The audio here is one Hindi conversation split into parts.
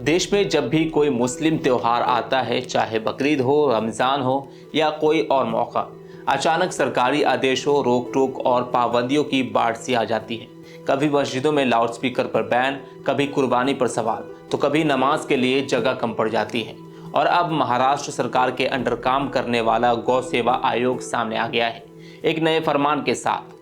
देश में जब भी कोई मुस्लिम त्योहार आता है, चाहे बकरीद हो, रमज़ान हो या कोई और मौका, अचानक सरकारी आदेशों, रोक टोक और पाबंदियों की बाढ़ सी आ जाती है। कभी मस्जिदों में लाउडस्पीकर पर बैन, कभी कुर्बानी पर सवाल, तो कभी नमाज के लिए जगह कम पड़ जाती है। और अब महाराष्ट्र सरकार के अंडर काम करने वाला गौ सेवा आयोग सामने आ गया है एक नए फरमान के साथ।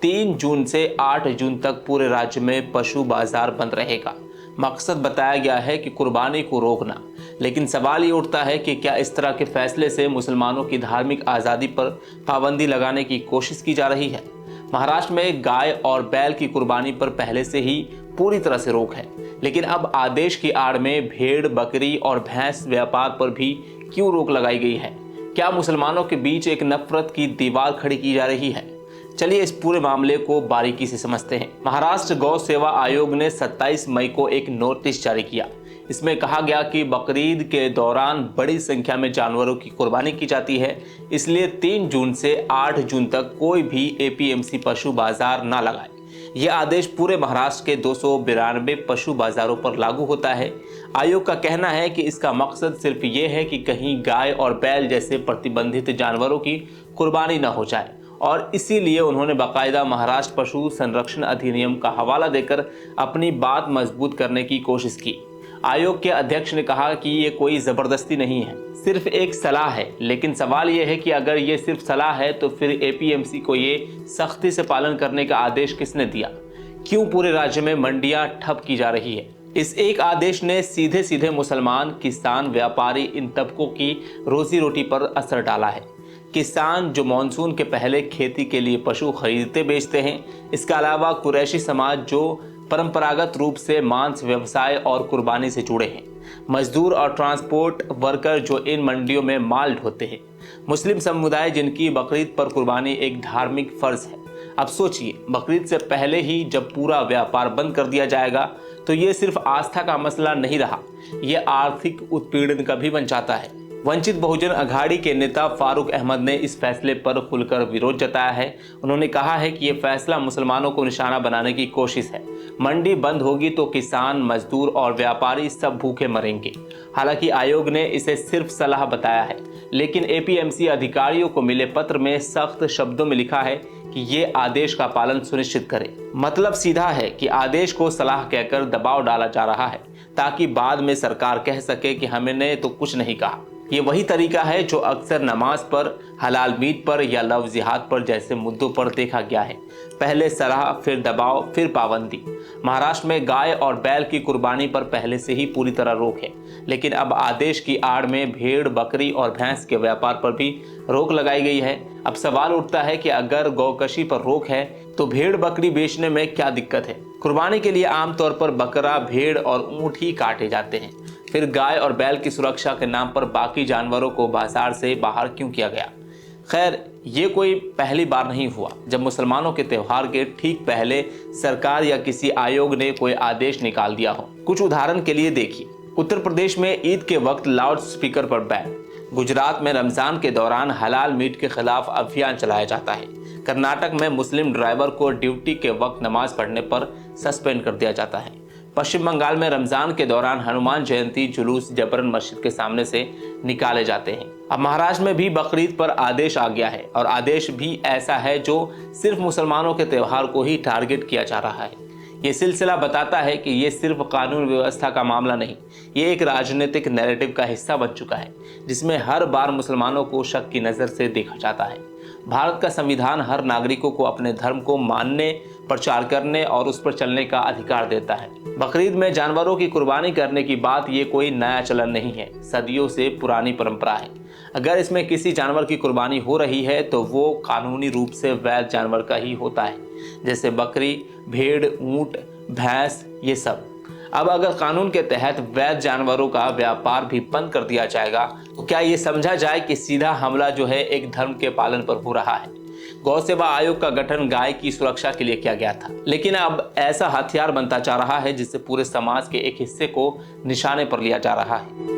3 जून से 8 जून तक पूरे राज्य में पशु बाजार बंद रहेगा। मकसद बताया गया है कि कुर्बानी को रोकना। लेकिन सवाल ये उठता है कि क्या इस तरह के फैसले से मुसलमानों की धार्मिक आज़ादी पर पाबंदी लगाने की कोशिश की जा रही है। महाराष्ट्र में गाय और बैल की कुर्बानी पर पहले से ही पूरी तरह से रोक है, लेकिन अब आदेश की आड़ में भेड़, बकरी और भैंस व्यापार पर भी क्यों रोक लगाई गई है? क्या मुसलमानों के बीच एक नफरत की दीवार खड़ी की जा रही है? चलिए इस पूरे मामले को बारीकी से समझते हैं। महाराष्ट्र गौ सेवा आयोग ने 27 मई को एक नोटिस जारी किया। इसमें कहा गया कि बकरीद के दौरान बड़ी संख्या में जानवरों की कुर्बानी की जाती है, इसलिए 3 जून से 8 जून तक कोई भी एपीएमसी पशु बाजार ना लगाए। यह आदेश पूरे महाराष्ट्र के 292 पशु बाजारों पर लागू होता है। आयोग का कहना है कि इसका मकसद सिर्फ ये है कि कहीं गाय और बैल जैसे प्रतिबंधित जानवरों की कुर्बानी न हो जाए, और इसीलिए उन्होंने बाकायदा महाराष्ट्र पशु संरक्षण अधिनियम का हवाला देकर अपनी बात मजबूत करने की कोशिश की। आयोग के अध्यक्ष ने कहा कि ये कोई ज़बरदस्ती नहीं है, सिर्फ एक सलाह है। लेकिन सवाल ये है कि अगर ये सिर्फ सलाह है तो फिर एपीएमसी को ये सख्ती से पालन करने का आदेश किसने दिया? क्यों पूरे राज्य में मंडियां ठप की जा रही है? इस एक आदेश ने सीधे सीधे मुसलमान, किसान, व्यापारी, इन तबकों की रोजी रोटी पर असर डाला है। किसान जो मानसून के पहले खेती के लिए पशु खरीदते बेचते हैं, इसके अलावा कुरैशी समाज जो परंपरागत रूप से मांस व्यवसाय और कुर्बानी से जुड़े हैं, मजदूर और ट्रांसपोर्ट वर्कर जो इन मंडियों में माल ढोते हैं, मुस्लिम समुदाय जिनकी बकरीद पर कुर्बानी एक धार्मिक फर्ज है। अब सोचिए, बकरीद से पहले ही जब पूरा व्यापार बंद कर दिया जाएगा तो ये सिर्फ आस्था का मसला नहीं रहा, ये आर्थिक उत्पीड़न का भी बन जाता है। वंचित बहुजन अघाड़ी के नेता फारूक अहमद ने इस फैसले पर खुलकर विरोध जताया है। उन्होंने कहा है कि ये फैसला मुसलमानों को निशाना बनाने की कोशिश है। मंडी बंद होगी तो किसान, मजदूर और व्यापारी सब भूखे मरेंगे। हालांकि आयोग ने इसे सिर्फ सलाह बताया है, लेकिन एपीएमसी अधिकारियों को मिले पत्र में सख्त शब्दों में लिखा है कि ये आदेश का पालन सुनिश्चित करें। मतलब सीधा है कि आदेश को सलाह कहकर दबाव डाला जा रहा है, ताकि बाद में सरकार कह सके कि हमने तो कुछ नहीं कहा। ये वही तरीका है जो अक्सर नमाज पर, हलाल मीट पर या लव जिहाद पर जैसे मुद्दों पर देखा गया है। पहले सलाह, फिर दबाव, फिर पाबंदी। महाराष्ट्र में गाय और बैल की कुर्बानी पर पहले से ही पूरी तरह रोक है, लेकिन अब आदेश की आड़ में भेड़, बकरी और भैंस के व्यापार पर भी रोक लगाई गई है। अब सवाल उठता है कि अगर गौकशी पर रोक है तो भेड़ बकरी बेचने में क्या दिक्कत है? कुर्बानी के लिए आमतौर पर बकरा, भेड़ और ऊंट ही काटे जाते हैं, फिर गाय और बैल की सुरक्षा के नाम पर बाकी जानवरों को बाजार से बाहर क्यों किया गया? खैर, ये कोई पहली बार नहीं हुआ जब मुसलमानों के त्यौहार के ठीक पहले सरकार या किसी आयोग ने कोई आदेश निकाल दिया हो। कुछ उदाहरण के लिए देखिए, उत्तर प्रदेश में ईद के वक्त लाउड स्पीकर पर बैन, गुजरात में रमजान के दौरान हलाल मीट के खिलाफ अभियान चलाया जाता है, कर्नाटक में मुस्लिम ड्राइवर को ड्यूटी के वक्त नमाज पढ़ने पर सस्पेंड कर दिया जाता है, पश्चिम बंगाल में रमजान के दौरान हनुमान जयंती जुलूस जबरन मस्जिद के सामने से निकाले जाते हैं। अब महाराष्ट्र में भी बकरीद पर आदेश आ गया है, और आदेश भी ऐसा है जो सिर्फ मुसलमानों के त्यौहार को ही टारगेट किया जा रहा है। ये सिलसिला बताता है कि ये सिर्फ कानून व्यवस्था का मामला नहीं, ये एक राजनीतिक नैरेटिव का हिस्सा बन चुका है, जिसमें हर बार मुसलमानों को शक की नज़र से देखा जाता है। भारत का संविधान हर नागरिकों को अपने धर्म को मानने, प्रचार करने और उस पर चलने का अधिकार देता है। बकरीद में जानवरों की कुर्बानी करने की बात ये कोई नया चलन नहीं है, सदियों से पुरानी परंपरा है। अगर इसमें किसी जानवर की कुर्बानी हो रही है तो वो कानूनी रूप से वैध जानवर का ही होता है, जैसे बकरी, भेड़, ऊंट, भैंस, ये सब। अब अगर कानून के तहत वैध जानवरों का व्यापार भी बंद कर दिया जाएगा तो क्या ये समझा जाए कि सीधा हमला जो है एक धर्म के पालन पर हो रहा है? गौ सेवा आयोग का गठन गाय की सुरक्षा के लिए किया गया था, लेकिन अब ऐसा हथियार बनता जा रहा है जिससे पूरे समाज के एक हिस्से को निशाने पर लिया जा रहा है।